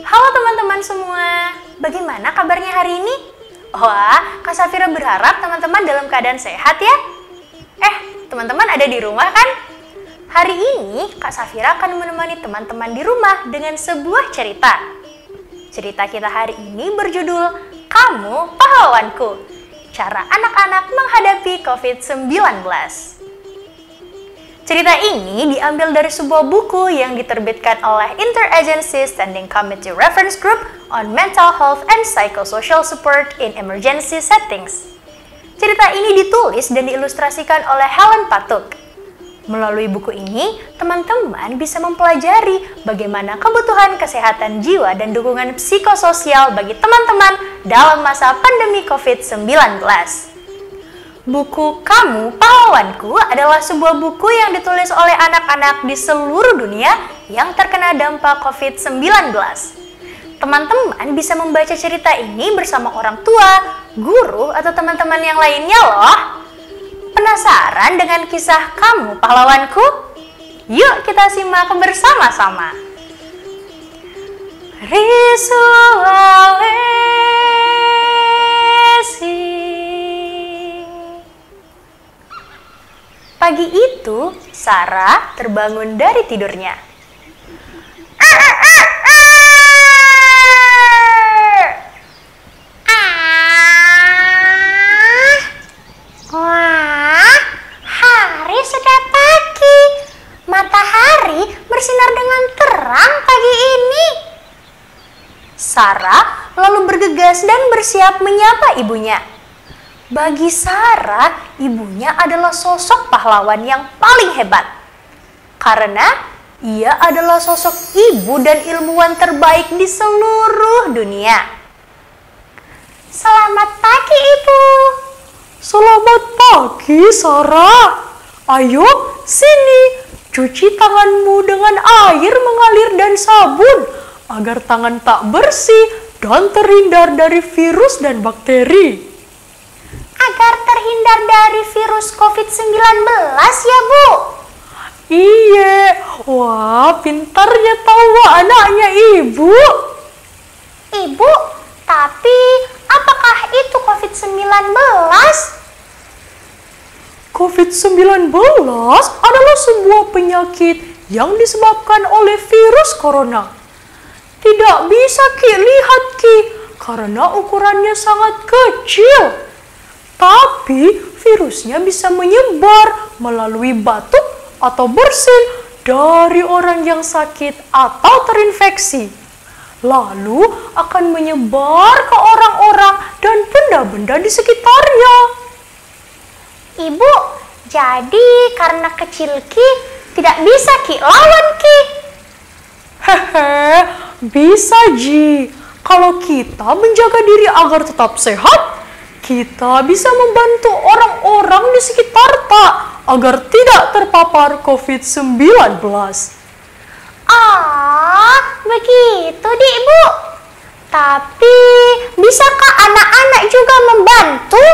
Halo teman-teman semua, bagaimana kabarnya hari ini? Wah, Kak Safira berharap teman-teman dalam keadaan sehat ya. Teman-teman ada di rumah kan? Hari ini Kak Safira akan menemani teman-teman di rumah dengan sebuah cerita. Cerita kita hari ini berjudul Kamu Pahlawanku. Cara anak-anak menghadapi COVID-19. Cerita ini diambil dari sebuah buku yang diterbitkan oleh Interagency Standing Committee Reference Group on Mental Health and Psychosocial Support in Emergency Settings. Cerita ini ditulis dan diilustrasikan oleh Helen Patuk. Melalui buku ini, teman-teman bisa mempelajari bagaimana kebutuhan kesehatan jiwa dan dukungan psikososial bagi teman-teman dalam masa pandemi COVID-19. Buku Kamu Pahlawanku adalah sebuah buku yang ditulis oleh anak-anak di seluruh dunia yang terkena dampak COVID-19. Teman-teman bisa membaca cerita ini bersama orang tua, guru, atau teman-teman yang lainnya loh. Penasaran dengan kisah Kamu Pahlawanku? Yuk kita simak bersama-sama. Pagi itu, Sarah terbangun dari tidurnya. Wah, hari sudah pagi. Matahari bersinar dengan terang pagi ini. Sarah lalu bergegas dan bersiap menyapa ibunya. Bagi Sarah, ibunya adalah sosok pahlawan yang paling hebat. Karena ia adalah sosok ibu dan ilmuwan terbaik di seluruh dunia. Selamat pagi, Ibu. Selamat pagi, Sarah. Ayo, sini. Cuci tanganmu dengan air mengalir dan sabun agar tangan tak bersih dan terhindar dari virus dan bakteri. Agar terhindar dari virus COVID-19 ya, Bu? Iya, wah pintarnya tahu anaknya ibu. Ibu, tapi apakah itu COVID-19? COVID-19 adalah sebuah penyakit yang disebabkan oleh virus corona. Tidak bisa Ki lihat Ki, karena ukurannya sangat kecil. Tapi virusnya bisa menyebar melalui batuk atau bersin dari orang yang sakit atau terinfeksi. Lalu akan menyebar ke orang-orang dan benda-benda di sekitarnya. Ibu, jadi karena kecil Ki, tidak bisa Ki lawan Ki. Hehe, bisa Ji. Kalau kita menjaga diri agar tetap sehat, kita bisa membantu orang-orang di sekitar tak agar tidak terpapar COVID-19. Begitu di Ibu. Tapi bisakah anak-anak juga membantu?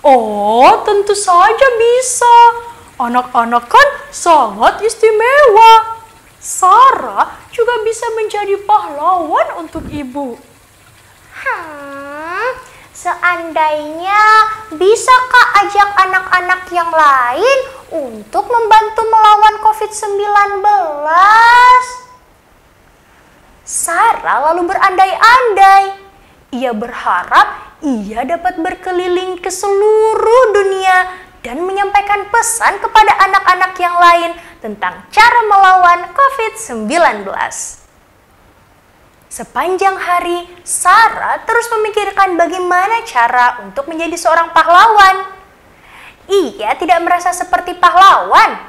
Oh, tentu saja bisa. Anak-anak kan sangat istimewa. Sarah juga bisa menjadi pahlawan untuk ibu. Seandainya bisakah ajak anak-anak yang lain untuk membantu melawan COVID-19? Sarah lalu berandai-andai. Ia berharap ia dapat berkeliling ke seluruh dunia dan menyampaikan pesan kepada anak-anak yang lain tentang cara melawan COVID-19. Sepanjang hari, Sarah terus memikirkan bagaimana cara untuk menjadi seorang pahlawan. Ia tidak merasa seperti pahlawan.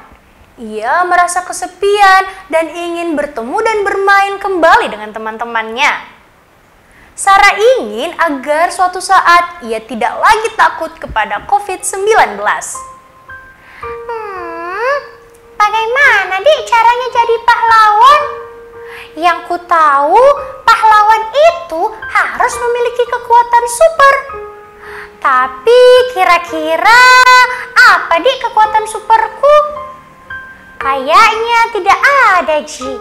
Ia merasa kesepian dan ingin bertemu dan bermain kembali dengan teman-temannya. Sarah ingin agar suatu saat ia tidak lagi takut kepada COVID-19. Bagaimana caranya jadi pahlawan? Yang ku tahu, pahlawan itu harus memiliki kekuatan super. Tapi kira-kira apa kekuatan superku? Kayaknya tidak ada, Ji.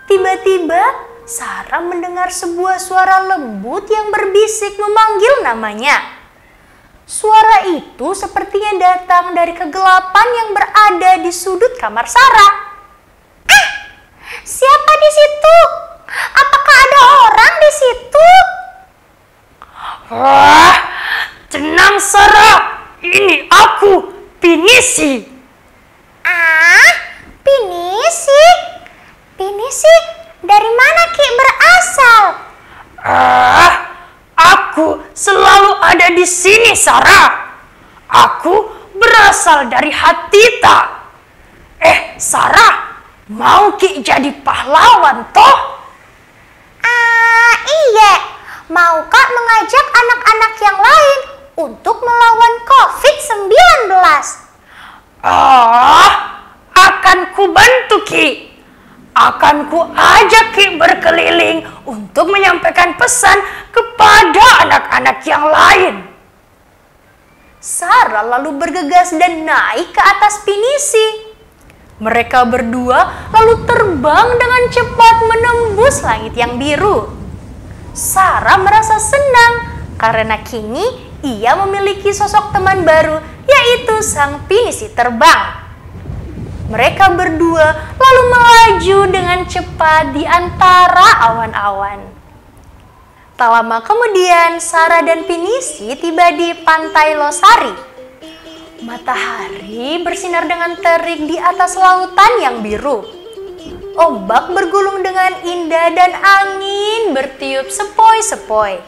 Tiba-tiba Sarah mendengar sebuah suara lembut yang berbisik memanggil namanya. Suara itu sepertinya datang dari kegelapan yang berada di sudut kamar Sarah. Ah, siapa di situ? Apakah ada orang di situ? Wah, tenang Sarah, ini aku, Pinisi. Ah, Pinisi? Pinisi, dari mana Ki berasal? Aku selalu ada di sini, Sarah. Aku berasal dari Hatita. Sarah, mau Ki jadi pahlawan toh? Iya. Maukah mengajak anak-anak yang lain untuk melawan COVID-19? Akan ku bantu Ki. Akan ku ajak Ki berkeliling untuk menyampaikan pesan kepada anak-anak yang lain. Sarah lalu bergegas dan naik ke atas Pinisi. Mereka berdua lalu terbang dengan cepat menembus langit yang biru. Sarah merasa senang karena kini ia memiliki sosok teman baru, yaitu sang Pinisi terbang. Mereka berdua lalu melaju dengan cepat di antara awan-awan. Tak lama kemudian, Sarah dan Pinisi tiba di pantai Losari. Matahari bersinar dengan terik di atas lautan yang biru. Ombak bergulung dengan indah dan angin bertiup sepoi-sepoi.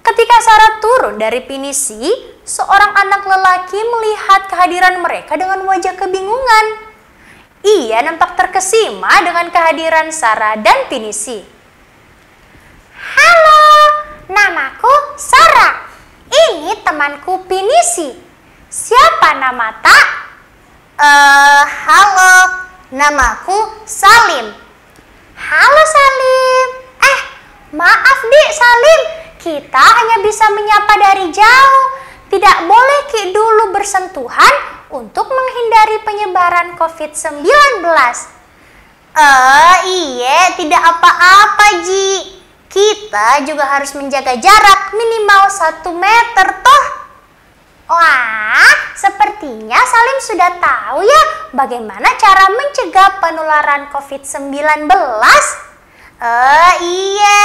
Ketika Sarah turun dari Pinisi, seorang anak lelaki melihat kehadiran mereka dengan wajah kebingungan. Ia nampak terkesima dengan kehadiran Sarah dan Pinisi. Halo, namaku Sarah. Ini temanku Pinisi. Siapa nama tak? Halo, namaku Salim. Halo Salim. Maaf Dik Salim, kita hanya bisa menyapa dari jauh. Tidak boleh Ki dulu bersentuhan untuk menghindari penyebaran COVID-19. Iya, tidak apa-apa Ji. Kita juga harus menjaga jarak minimal 1 meter toh. Wah, sepertinya Salim sudah tahu ya bagaimana cara mencegah penularan COVID-19. Iya,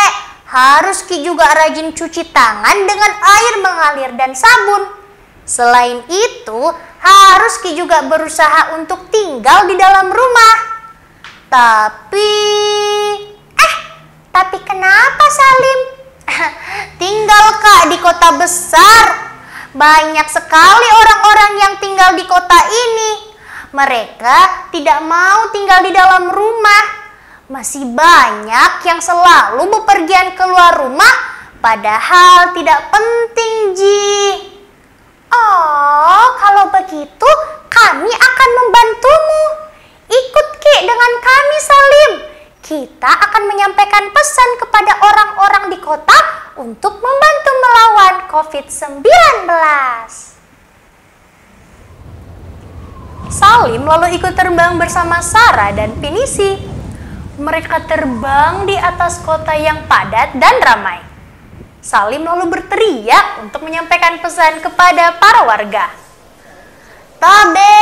harus Ki juga rajin cuci tangan dengan air mengalir dan sabun. Selain itu, harus Ki juga berusaha untuk tinggal di dalam rumah. Tapi kenapa Salim? Tinggal Kak di kota besar. Banyak sekali orang-orang yang tinggal di kota ini. Mereka tidak mau tinggal di dalam rumah. Masih banyak yang selalu bepergian keluar rumah padahal tidak penting, Ji. Oh, kalau begitu kami akan membantumu. Ikut Ki dengan kami Salim. Kita akan menyampaikan pesan kepada orang-orang di kota untuk membantu melawan COVID-19. Salim lalu ikut terbang bersama Sarah dan Pinisi. Mereka terbang di atas kota yang padat dan ramai. Salim lalu berteriak untuk menyampaikan pesan kepada para warga. Tabe,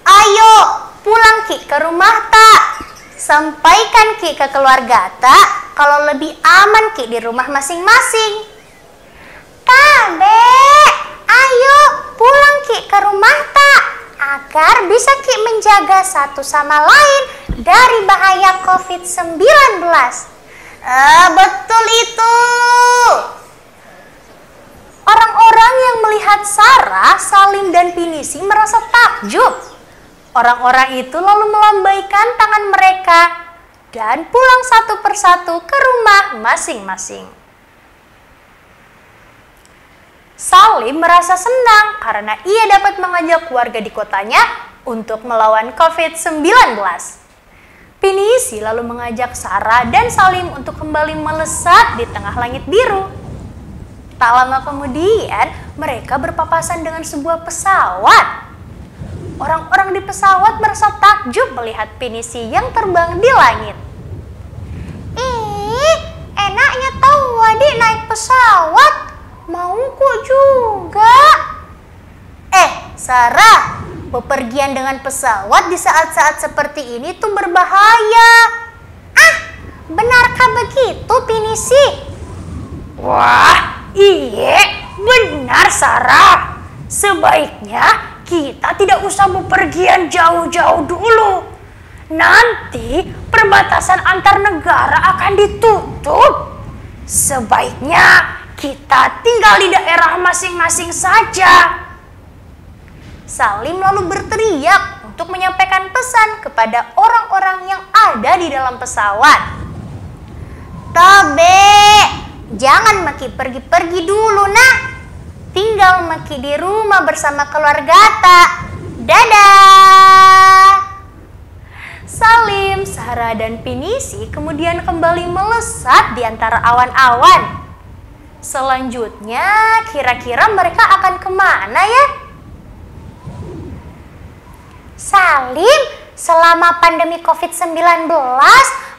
ayo pulang Ki ke rumah tak. Sampaikan Ki ke keluarga tak kalau lebih aman Ki di rumah masing-masing. Tabe, ayo pulang Ki ke rumah tak agar bisa Ki menjaga satu sama lain dari bahaya COVID-19. Betul itu. Orang-orang yang melihat Sarah, Salim, dan Pinisi merasa takjub. Orang-orang itu lalu melambaikan tangan mereka dan pulang satu persatu ke rumah masing-masing. Salim merasa senang karena ia dapat mengajak warga di kotanya untuk melawan COVID-19. Pinisi lalu mengajak Sarah dan Salim untuk kembali melesat di tengah langit biru. Tak lama kemudian, mereka berpapasan dengan sebuah pesawat. Orang-orang di pesawat merasa takjub melihat pinisi yang terbang di langit. Ih, enaknya tahu Wadi naik pesawat. Mauku juga. Sarah, bepergian dengan pesawat di saat-saat seperti ini tuh berbahaya. Benarkah begitu, Pinisi? Wah, iya, benar Sarah. Sebaiknya kita tidak usah bepergian jauh-jauh dulu. Nanti perbatasan antar negara akan ditutup. Sebaiknya kita tinggal di daerah masing-masing saja. Salim lalu berteriak untuk menyampaikan pesan kepada orang-orang yang ada di dalam pesawat. Tobe, jangan maki pergi-pergi dulu nah. Tinggal maki di rumah bersama keluarga tak. Dadah. Salim, Sarah, dan Pinisi kemudian kembali melesat di antara awan-awan. Selanjutnya, kira-kira mereka akan kemana ya? Salim, selama pandemi COVID-19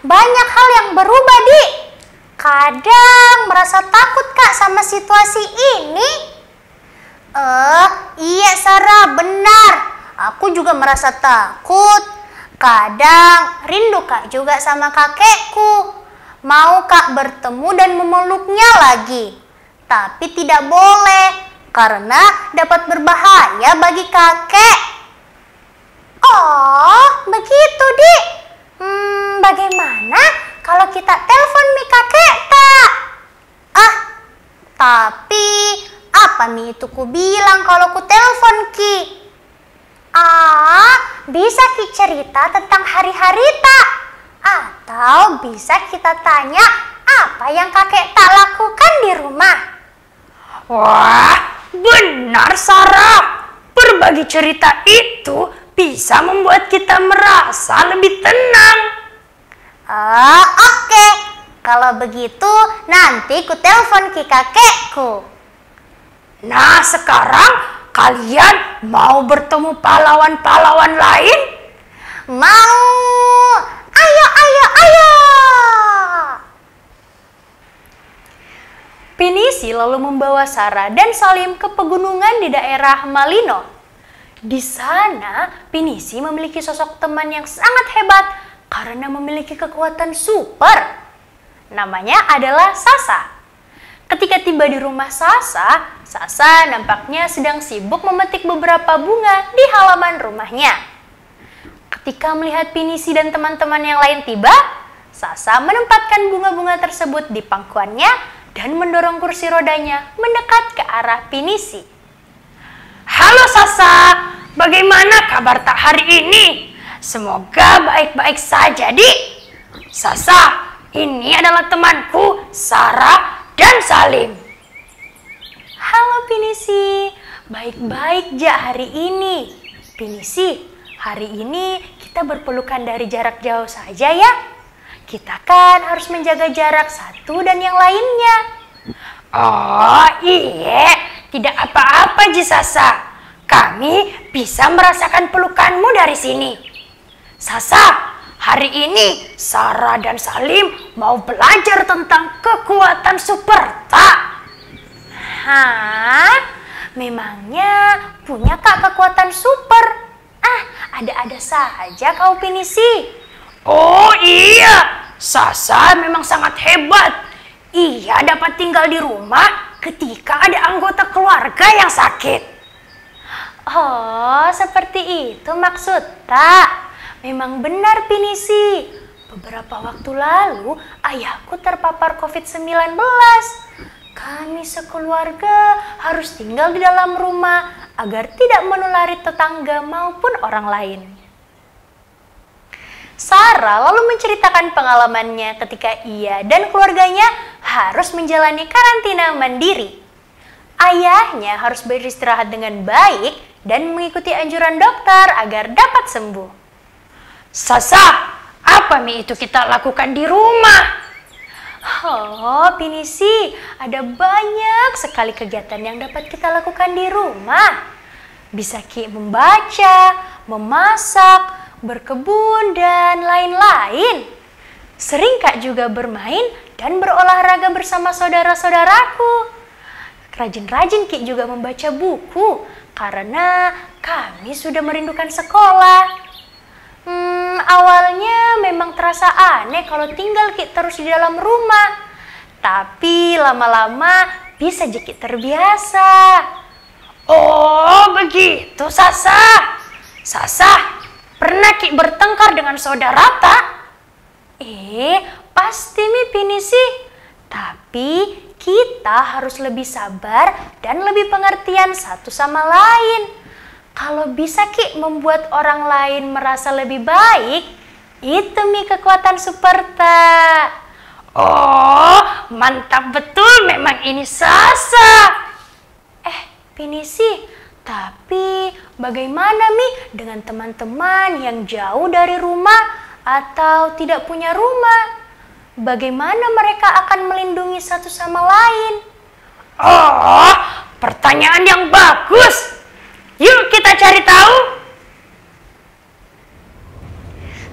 banyak hal yang berubah, Di. Kadang merasa takut Kak sama situasi ini. Iya Sarah, benar. Aku juga merasa takut. Kadang rindu Kak juga sama kakekku. Mau Kak bertemu dan memeluknya lagi. Tapi tidak boleh, karena dapat berbahaya bagi kakek. Oh, begitu, Di. Bagaimana kalau kita telepon mi kakek, tak? Tapi apa mi itu ku bilang kalau ku telepon Ki? Bisa Ki cerita tentang hari-hari tak? Atau bisa kita tanya apa yang kakek tak lakukan di rumah? Wah, benar Sarah. Berbagi cerita itu bisa membuat kita merasa lebih tenang. Oke. Kalau begitu nanti ku telepon Ki kakekku. Nah, sekarang kalian mau bertemu pahlawan-pahlawan lain? Mau. Ayo, ayo, ayo. Pinisi lalu membawa Sarah dan Salim ke pegunungan di daerah Malino. Di sana, Pinisi memiliki sosok teman yang sangat hebat karena memiliki kekuatan super. Namanya adalah Sasa. Ketika tiba di rumah Sasa, Sasa nampaknya sedang sibuk memetik beberapa bunga di halaman rumahnya. Ketika melihat Pinisi dan teman-teman yang lain tiba, Sasa menempatkan bunga-bunga tersebut di pangkuannya dan mendorong kursi rodanya mendekat ke arah Pinisi. Halo Sasa, bagaimana kabar tak hari ini? Semoga baik-baik saja, Dik. Sasa, ini adalah temanku, Sarah dan Salim. Halo Pinisi, baik-baik ja hari ini. Pinisi, hari ini kita berpelukan dari jarak jauh saja ya. Kita kan harus menjaga jarak satu dan yang lainnya. Oh iya, tidak apa-apa Ji Sasa. Kami bisa merasakan pelukanmu dari sini. Sasa, hari ini Sarah dan Salim mau belajar tentang kekuatan super tak? Memangnya punya Kak kekuatan super? Ada-ada saja kau Pinisi. Oh iya, Sasa memang sangat hebat. Ia dapat tinggal di rumah ketika ada anggota keluarga yang sakit. Oh, seperti itu maksud tak? Memang benar Pinisi. Beberapa waktu lalu ayahku terpapar COVID-19. Kami sekeluarga harus tinggal di dalam rumah agar tidak menulari tetangga maupun orang lain. Sarah lalu menceritakan pengalamannya ketika ia dan keluarganya harus menjalani karantina mandiri. Ayahnya harus beristirahat dengan baik dan mengikuti anjuran dokter agar dapat sembuh. Sasa, apa itu kita lakukan di rumah? Oh, Pinisi, ada banyak sekali kegiatan yang dapat kita lakukan di rumah. Bisa Ki membaca, memasak, berkebun, dan lain-lain. Sering Kak juga bermain dan berolahraga bersama saudara-saudaraku. Rajin-rajin Ki juga membaca buku karena kami sudah merindukan sekolah. Awalnya memang terasa aneh kalau tinggal Ki terus di dalam rumah. Tapi lama-lama bisa Ki terbiasa. Oh begitu Sasa. Sasa, pernah Ki bertengkar dengan saudara tak? Pasti Mi Pinisi. Tapi kita harus lebih sabar dan lebih pengertian satu sama lain. Kalau bisa Ki membuat orang lain merasa lebih baik, itu Mi kekuatan Superta. Oh, mantap betul memang ini Sasa. Pinisi, tapi bagaimana Mi dengan teman-teman yang jauh dari rumah atau tidak punya rumah? Bagaimana mereka akan melindungi satu sama lain? Oh, pertanyaan yang bagus. Yuk kita cari tahu.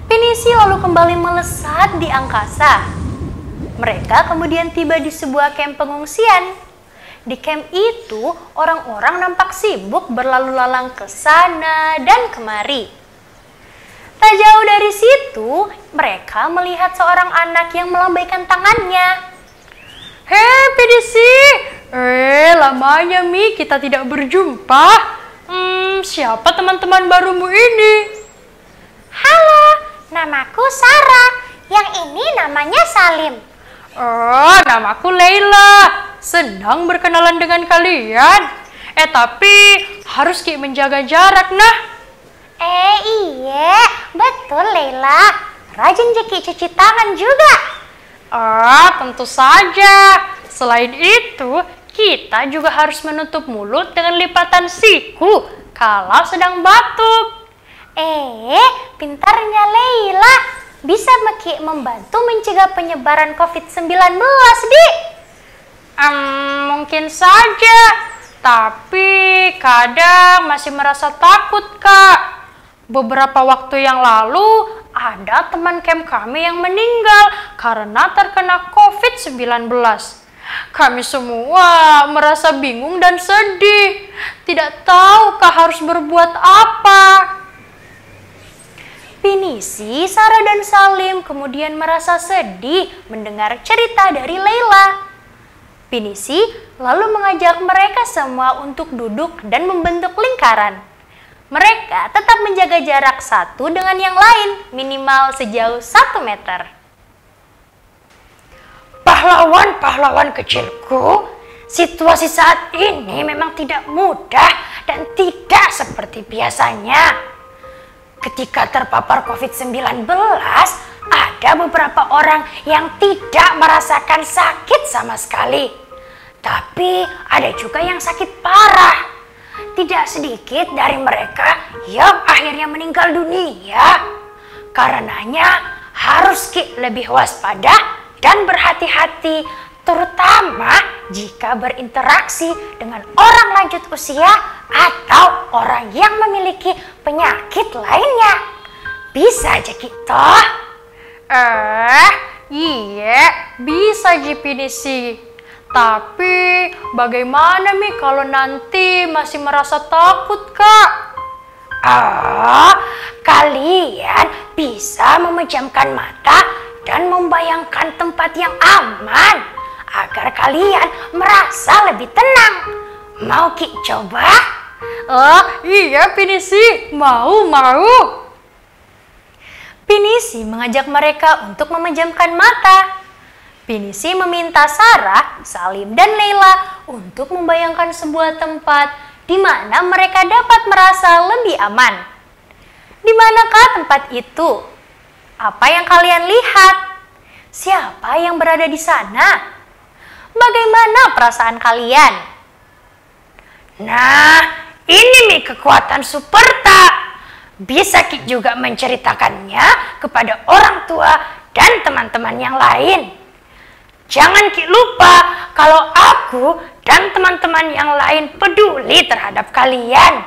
Pinisi lalu kembali melesat di angkasa. Mereka kemudian tiba di sebuah kamp pengungsian. Di kamp itu, orang-orang nampak sibuk berlalu lalang ke sana dan kemari. Tak jauh dari situ, mereka melihat seorang anak yang melambaikan tangannya. Hei Pinisi, lamanya Mi kita tidak berjumpa. Siapa teman-teman barumu ini? Halo, namaku Sarah. Yang ini namanya Salim. Oh, namaku Leila. Senang berkenalan dengan kalian. Tapi harus Ki menjaga jarak nah. Iya, betul Leila. Rajin Ki cuci tangan juga. Tentu saja. Selain itu, kita juga harus menutup mulut dengan lipatan siku kalau sedang batuk. Pintarnya Leila. Bisa Ki membantu mencegah penyebaran COVID-19, Di? Mungkin saja, tapi kadang masih merasa takut, Kak. Beberapa waktu yang lalu, ada teman camp kami yang meninggal karena terkena COVID-19. Kami semua merasa bingung dan sedih. Tidak tahukah harus berbuat apa. Pinisi, Sarah, dan Salim kemudian merasa sedih mendengar cerita dari Leila. Pinisi lalu mengajak mereka semua untuk duduk dan membentuk lingkaran. Mereka tetap menjaga jarak satu dengan yang lain, minimal sejauh 1 meter. Pahlawan-pahlawan kecilku, situasi saat ini memang tidak mudah dan tidak seperti biasanya. Ketika terpapar COVID-19, ada beberapa orang yang tidak merasakan sakit sama sekali. Tapi ada juga yang sakit parah. Tidak sedikit dari mereka yang akhirnya meninggal dunia. Karenanya harus lebih waspada dan berhati-hati, terutama jika berinteraksi dengan orang lanjut usia atau orang yang memiliki penyakit lainnya. Bisa aja kita. Iya, bisa Pinisi. Tapi bagaimana Mi kalau nanti masih merasa takut, Kak? Kalian bisa memejamkan mata dan membayangkan tempat yang aman agar kalian merasa lebih tenang. Mau Ki coba? Iya Pinisi, mau. Pinisi mengajak mereka untuk memejamkan mata. Pinisi meminta Sarah, Salim, dan Leila untuk membayangkan sebuah tempat di mana mereka dapat merasa lebih aman. Di manakah tempat itu? Apa yang kalian lihat? Siapa yang berada di sana? Bagaimana perasaan kalian? Nah, ini nih kekuatan Superta. Bisa Ki juga menceritakannya kepada orang tua dan teman-teman yang lain. Jangan Ki lupa kalau aku dan teman-teman yang lain peduli terhadap kalian.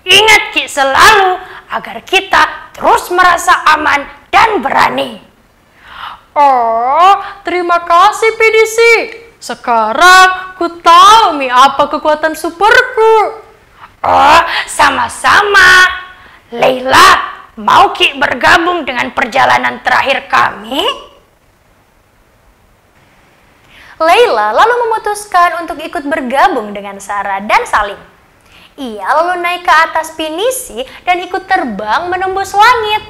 Ingat Ki selalu agar kita terus merasa aman dan berani. Oh, terima kasih PDC. Sekarang ku tahu apa kekuatan superku. Oh, sama-sama. Leila, mau Ki bergabung dengan perjalanan terakhir kami? Leila lalu memutuskan untuk ikut bergabung dengan Sarah dan Salim. Ia lalu naik ke atas pinisi dan ikut terbang menembus langit.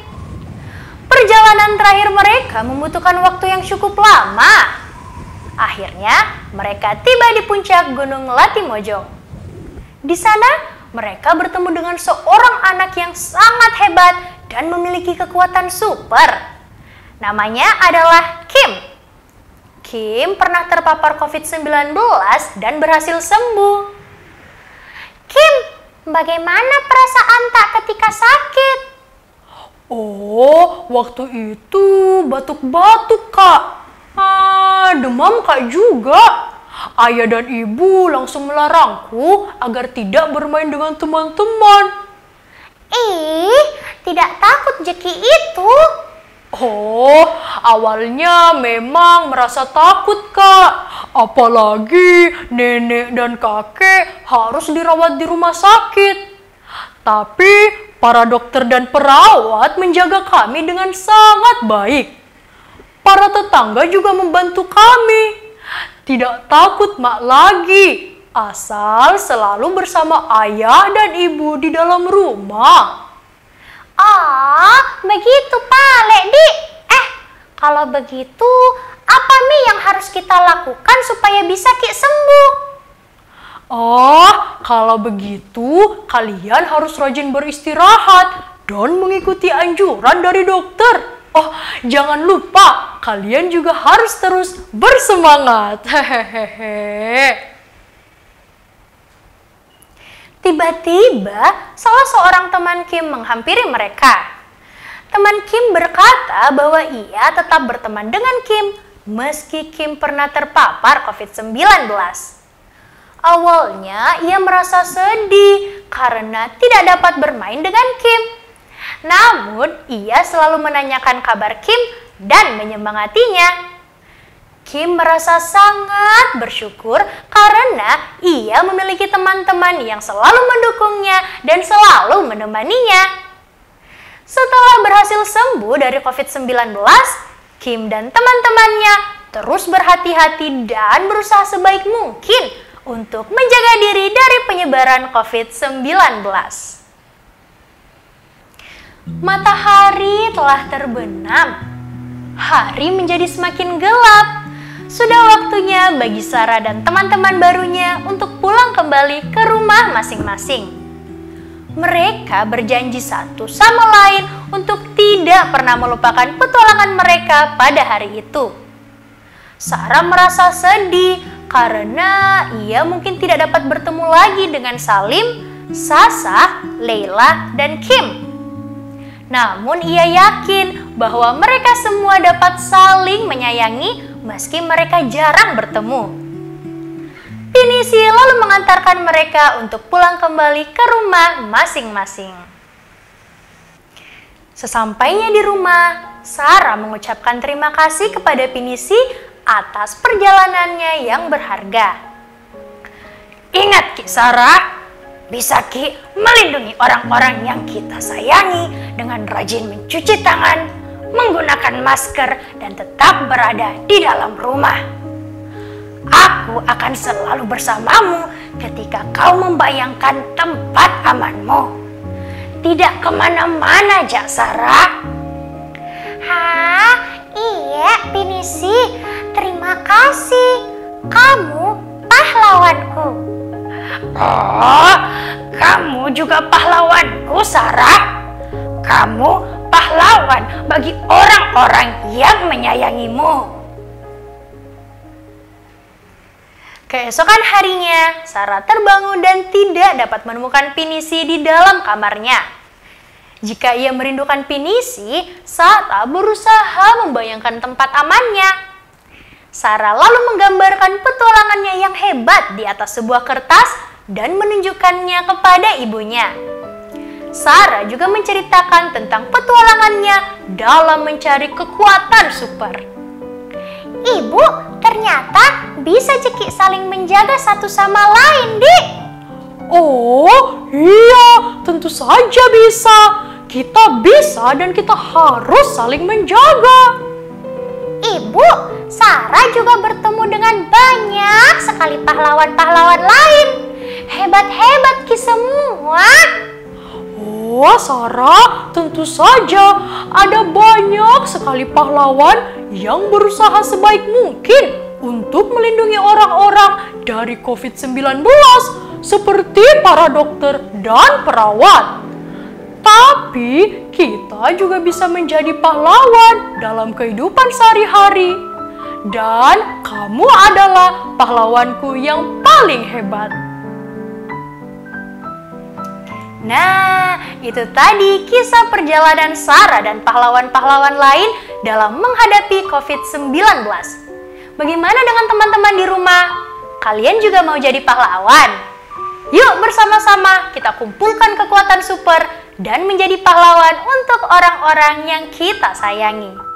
Perjalanan terakhir mereka membutuhkan waktu yang cukup lama. Akhirnya, mereka tiba di puncak Gunung Latimojong. Di sana, mereka bertemu dengan seorang anak yang sangat hebat dan memiliki kekuatan super. Namanya adalah Kim. Kim pernah terpapar COVID-19 dan berhasil sembuh. Kim, bagaimana perasaan tak ketika sakit? Oh, waktu itu batuk-batuk, Kak. Demam, Kak juga. Ayah dan ibu langsung melarangku agar tidak bermain dengan teman-teman. Ih, tidak takut Jeki itu. Oh, awalnya memang merasa takut, Kak. Apalagi nenek dan kakek harus dirawat di rumah sakit. Tapi para dokter dan perawat menjaga kami dengan sangat baik. Para tetangga juga membantu kami. Tidak takut mak lagi, asal selalu bersama ayah dan ibu di dalam rumah. Begitu Pak Ledi. Kalau begitu, apa nih yang harus kita lakukan supaya bisa Ki sembuh? Kalau begitu kalian harus rajin beristirahat dan mengikuti anjuran dari dokter. Jangan lupa, kalian juga harus terus bersemangat. Hehehe. Tiba-tiba, salah seorang teman Kim menghampiri mereka. Teman Kim berkata bahwa ia tetap berteman dengan Kim, meski Kim pernah terpapar COVID-19. Awalnya, ia merasa sedih karena tidak dapat bermain dengan Kim. Namun, ia selalu menanyakan kabar Kim dan menyemangatinya. Kim merasa sangat bersyukur karena ia memiliki teman-teman yang selalu mendukungnya dan selalu menemaninya. Setelah berhasil sembuh dari COVID-19, Kim dan teman-temannya terus berhati-hati dan berusaha sebaik mungkin untuk menjaga diri dari penyebaran COVID-19. Matahari telah terbenam. Hari menjadi semakin gelap. Sudah waktunya bagi Sarah dan teman-teman barunya untuk pulang kembali ke rumah masing-masing. Mereka berjanji satu sama lain untuk tidak pernah melupakan petualangan mereka pada hari itu. Sarah merasa sedih karena ia mungkin tidak dapat bertemu lagi dengan Salim, Sasa, Leila, dan Kim. Namun ia yakin bahwa mereka semua dapat saling menyayangi meski mereka jarang bertemu. Pinisi lalu mengantarkan mereka untuk pulang kembali ke rumah masing-masing. Sesampainya di rumah, Sarah mengucapkan terima kasih kepada Pinisi atas perjalanannya yang berharga. Ingat Ki Sarah, bisa Ki melindungi orang-orang yang kita sayangi dengan rajin mencuci tangan, menggunakan masker, dan tetap berada di dalam rumah. Aku akan selalu bersamamu ketika kau membayangkan tempat amanmu. Tidak kemana-mana, Jak Sarah. Iya, Pinisi. Terima kasih. Kamu pahlawanku. Kamu juga pahlawanku, Sarah. Kamu pahlawan bagi orang-orang yang menyayangimu. Keesokan harinya, Sarah terbangun dan tidak dapat menemukan Pinisi di dalam kamarnya. Jika ia merindukan Pinisi, Sarah berusaha membayangkan tempat amannya. Sarah lalu menggambarkan petualangannya yang hebat di atas sebuah kertas dan menunjukkannya kepada ibunya. Sarah juga menceritakan tentang petualangannya dalam mencari kekuatan super. Ibu, ternyata bisa Ceki saling menjaga satu sama lain, Dik. Oh, iya, tentu saja bisa. Kita bisa dan kita harus saling menjaga. Ibu, Sarah juga bertemu dengan banyak sekali pahlawan-pahlawan lain. Hebat-hebat Ki semua. Oh, Sarah, tentu saja ada banyak sekali pahlawan yang berusaha sebaik mungkin untuk melindungi orang-orang dari COVID-19 seperti para dokter dan perawat. Tapi kita juga bisa menjadi pahlawan dalam kehidupan sehari-hari. Dan kamu adalah pahlawanku yang paling hebat. Nah, itu tadi kisah perjalanan Sarah dan pahlawan-pahlawan lain dalam menghadapi COVID-19. Bagaimana dengan teman-teman di rumah? Kalian juga mau jadi pahlawan? Yuk bersama-sama kita kumpulkan kekuatan super dan menjadi pahlawan untuk orang-orang yang kita sayangi.